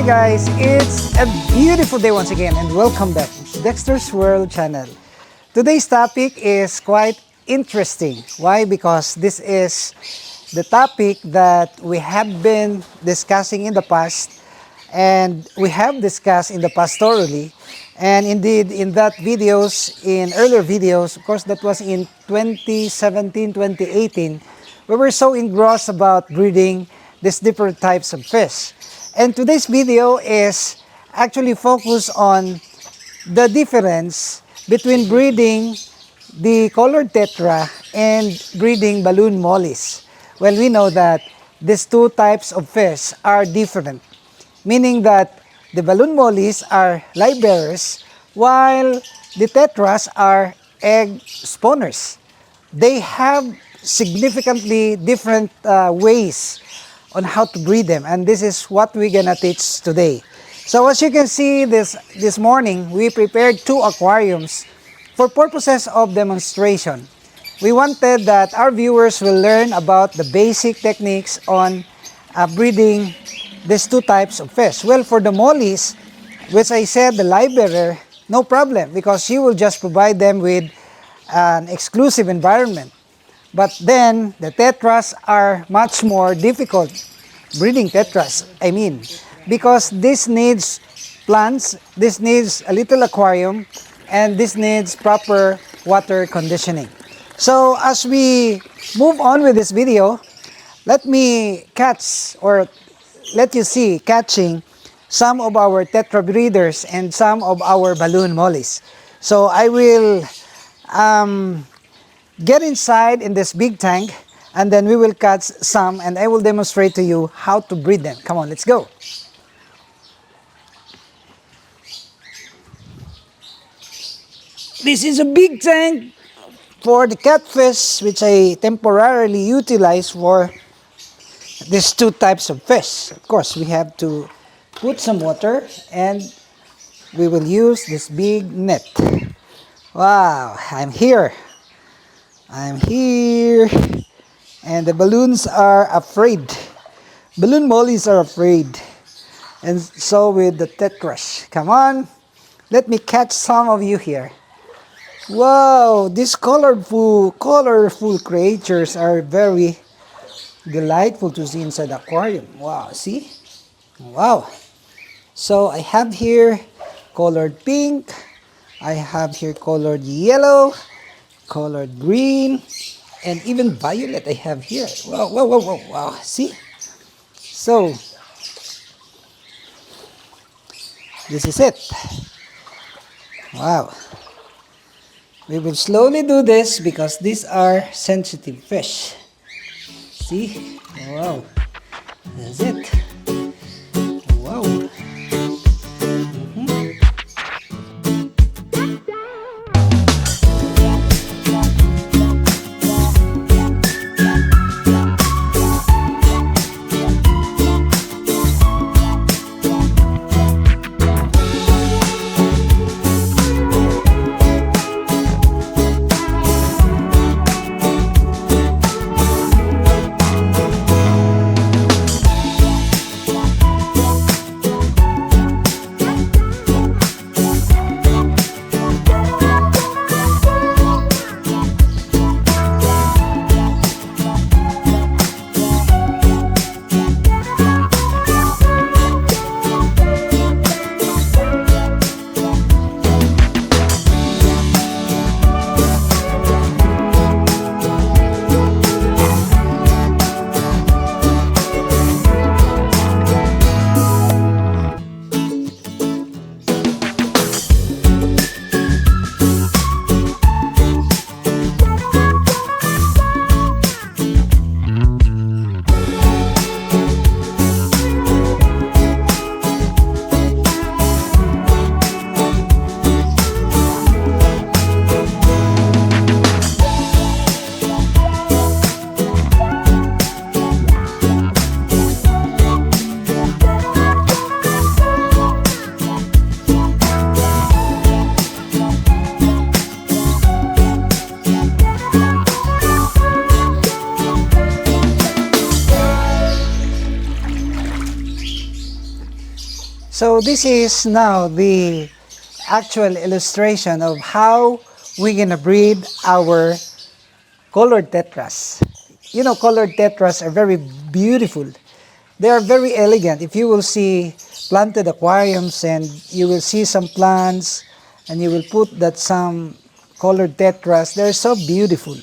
guys, it's a beautiful day once again and welcome back to Dexter's World channel. Today's topic is quite interesting. Why? Because this is the topic that we have been discussing in the past and we have discussed in the past thoroughly. And indeed, in that in earlier videos, of course, that was in 2017, 2018, we were so engrossed about breeding these different types of fish. And today's video is actually focused on the difference between breeding the colored tetra and breeding balloon mollies. Well, we know that these two types of fish are different, meaning that the balloon mollies are live bearers while the tetras are egg spawners. They have significantly different ways on how to breed them, and this is what we're gonna teach today. So as you can see, this morning we prepared two aquariums for purposes of demonstration. We wanted that our viewers will learn about the basic techniques on breeding these two types of fish. Well, for the mollies, which I said the live bearer, no problem, because you will just provide them with an exclusive environment. But then, the tetras are much more difficult, breeding tetras, I mean, because this needs plants, this needs a little aquarium, and this needs proper water conditioning. So, as we move on with this video, let me catch, or let you see catching some of our tetra breeders and some of our balloon mollies. So, I will get inside in this big tank and then we will catch some and I will demonstrate to you how to breed them. Come on, let's go. This is a big tank for the catfish which I temporarily utilize for these two types of fish. Of course, we have to put some water and we will use this big net. Wow, I'm here, and the balloons are afraid. Balloon mollies are afraid, and so with the tetras. Come on, let me catch some of you here. Wow, these colorful creatures are very delightful to see inside the aquarium. Wow, see? Wow. So I have here colored pink, I have here colored yellow, colored green, and even violet I have here. Wow, wow, wow, wow, wow. See? So, this is it. Wow. We will slowly do this because these are sensitive fish. See? Wow. That's it. Wow. So this is now the actual illustration of how we're gonna breed our colored tetras. You know, colored tetras are very beautiful. They are very elegant. If you will see planted aquariums and you will see some plants and you will put that some colored tetras, they're so beautiful.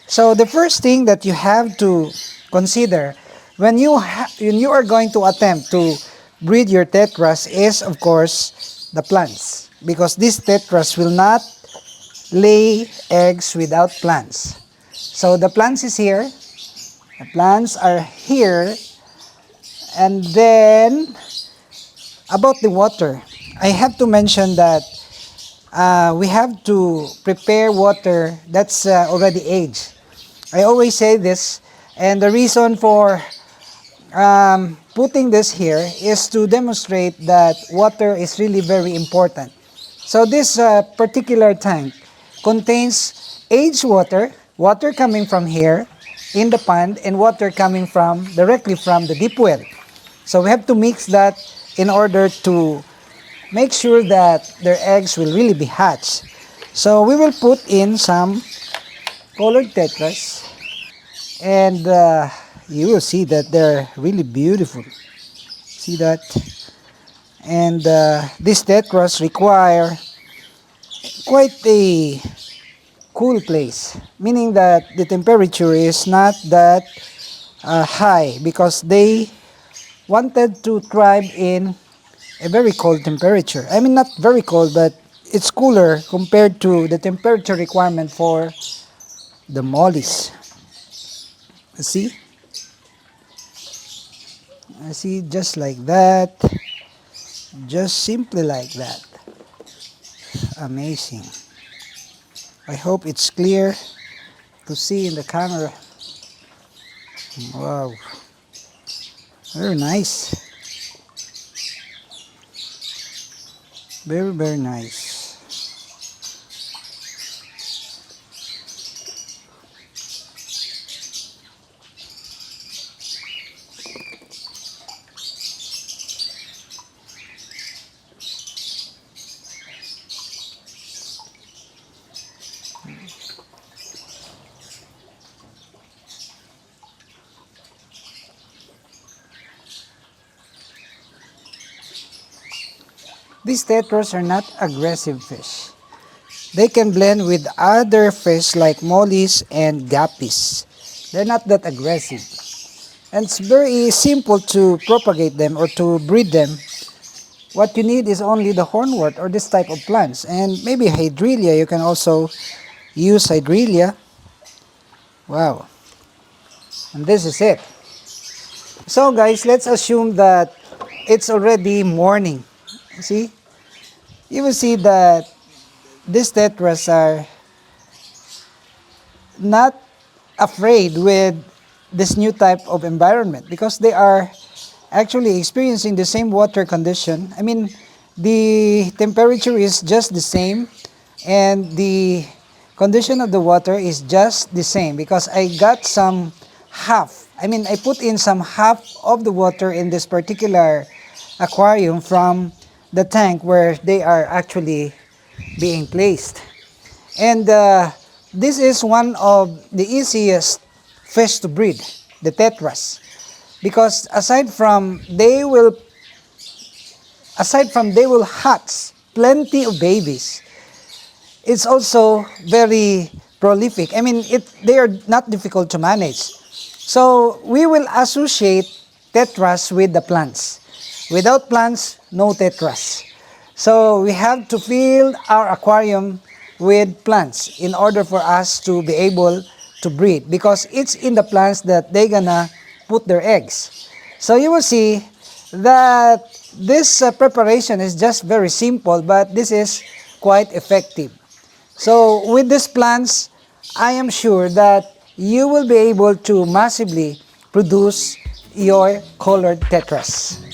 So the first thing that you have to consider when you are going to attempt to breed your tetras is of course the plants, because these tetras will not lay eggs without plants. So the plants is here, the plants are here, and then about the water, I have to mention that we have to prepare water that's already aged. I always say this, and the reason for putting this here is to demonstrate that water is really very important. So this particular tank contains aged water, water coming from here in the pond, and water coming from directly from the deep well. So we have to mix that in order to make sure that their eggs will really be hatched. So we will put in some colored tetras, and you will see that they're really beautiful. See that? And these tetras require quite a cool place, meaning that the temperature is not that high, because they wanted to thrive in a very cold temperature. I mean, not very cold, but it's cooler compared to the temperature requirement for the mollies. See? See, just like that. Just simply like that. Amazing. I hope it's clear to see in the camera. Wow. Very nice. Very, very nice. These tetras are not aggressive fish. They can blend with other fish like mollies and guppies. They're not that aggressive. And it's very simple to propagate them or to breed them. What you need is only the hornwort or this type of plants. And maybe hydrelia. You can also use hydrelia. Wow. And this is it. So guys, let's assume that it's already morning. See? You will see that these tetras are not afraid with this new type of environment, because they are actually experiencing the same water condition. I mean, the temperature is just the same and the condition of the water is just the same, because I got some I put in some half of the water in this particular aquarium from the tank where they are actually being placed. And this is one of the easiest fish to breed, the tetras, because aside from they will hatch plenty of babies, it's also very prolific. I mean, they are not difficult to manage. So we will associate tetras with the plants. Without plants, no tetras. So we have to fill our aquarium with plants in order for us to be able to breed, because it's in the plants that they're gonna put their eggs. So you will see that this preparation is just very simple, but this is quite effective. So with these plants, I am sure that you will be able to massively produce your colored tetras.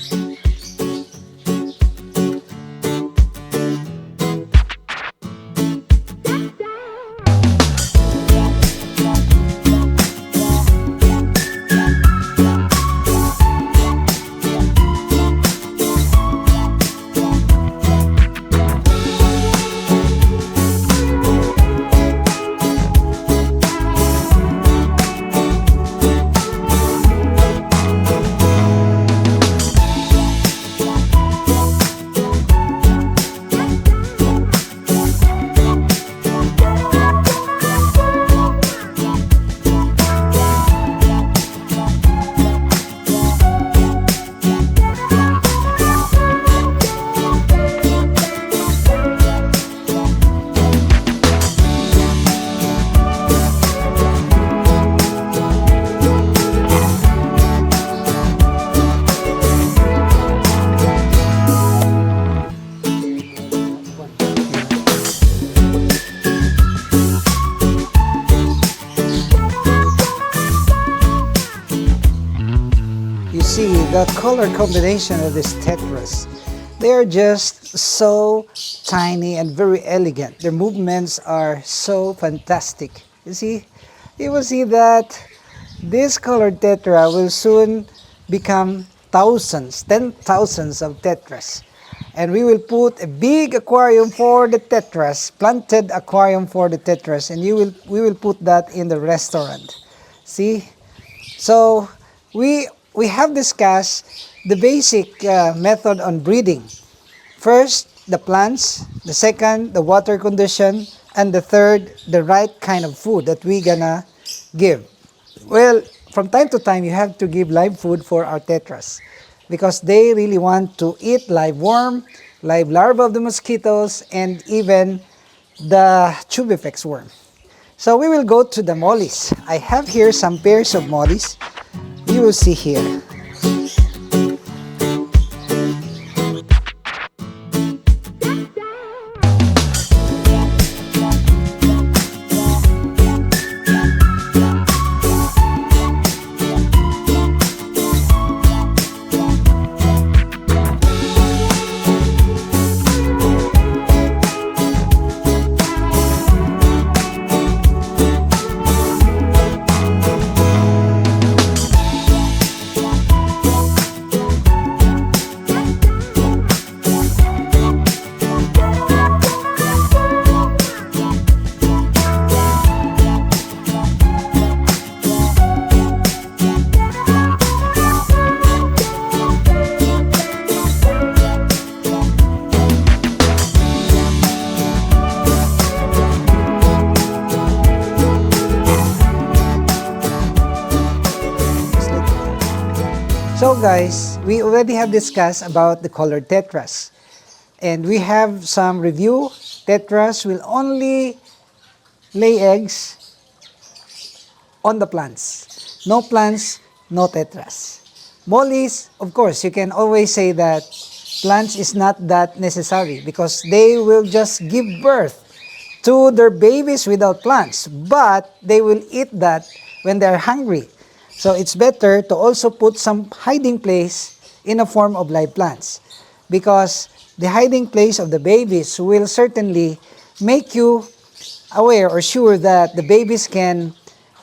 color combination of these tetras. They are just so tiny and very elegant. Their movements are so fantastic. You see, you will see that this colored tetra will soon become thousands, 10,000s of tetras. And we will put a big aquarium for the tetras, planted aquarium for the tetras, and we will put that in the restaurant. See? So we have discussed the basic method on breeding. First, the plants. The second, the water condition. And the third, the right kind of food that we gonna give. Well, from time to time, you have to give live food for our tetras because they really want to eat live worm, live larvae of the mosquitoes, and even the tubifex worm. So we will go to the mollies. I have here some pairs of mollies. You will see here. So guys, we already have discussed about the colored tetras. And we have some review. Tetras will only lay eggs on the plants. No plants, no tetras. Mollies, of course, you can always say that plants is not that necessary because they will just give birth to their babies without plants. But they will eat that when they are hungry. So it's better to also put some hiding place in a form of live plants because the hiding place of the babies will certainly make you aware or sure that the babies can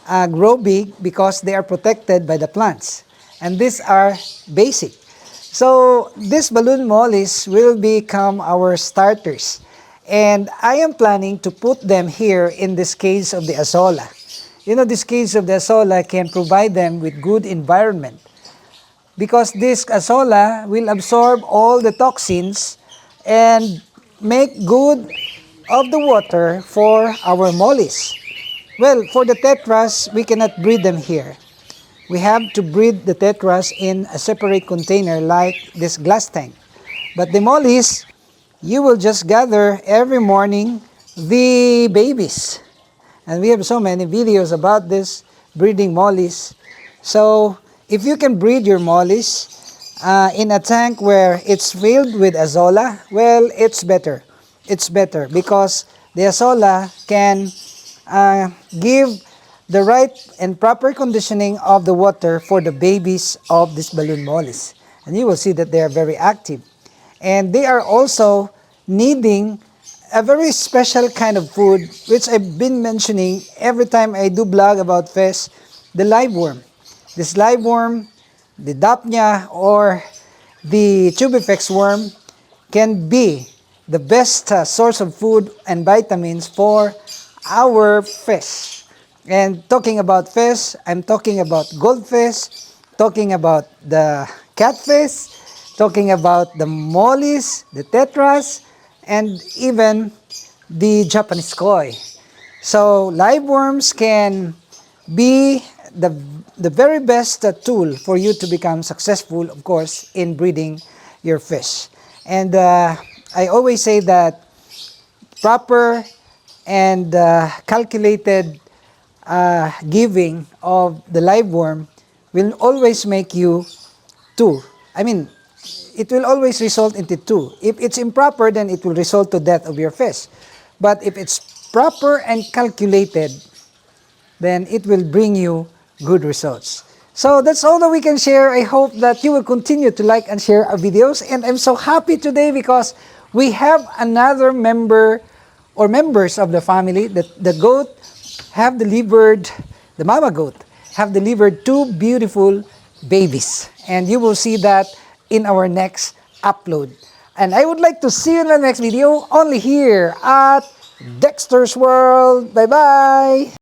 grow big because they are protected by the plants. And these are basic. So these balloon mollies will become our starters. And I am planning to put them here in this case of the azolla. You know, this case of the azolla can provide them with good environment because this azolla will absorb all the toxins and make good of the water for our mollies. Well, for the tetras, we cannot breed them here. We have to breed the tetras in a separate container like this glass tank. But the mollies, you will just gather every morning the babies. And we have so many videos about this, breeding mollies. So if you can breed your mollies in a tank where it's filled with azolla, well, it's better. It's better because the azolla can give the right and proper conditioning of the water for the babies of these balloon mollies. And you will see that they are very active. And they are also needing a very special kind of food, which I've been mentioning every time I do blog about fish, the live worm. This live worm, the dapnia or the tubifex worm can be the best source of food and vitamins for our fish. And talking about fish, I'm talking about goldfish, talking about the catfish, talking about the mollies, the tetras, and even the Japanese koi. So live worms can be the very best tool for you to become successful, of course, in breeding your fish. And I always say that proper and calculated giving of the live worm will always make you two. I mean, it will always result into two. If it's improper, then it will result to death of your fish. But if it's proper and calculated, then it will bring you good results. So that's all that we can share. I hope that you will continue to like and share our videos. And I'm so happy today because we have another member or members of the family. The goat have delivered, the mama goat have delivered two beautiful babies. And you will see that in our next upload. And I would like to see you in the next video only here at Dexter's World. Bye-bye!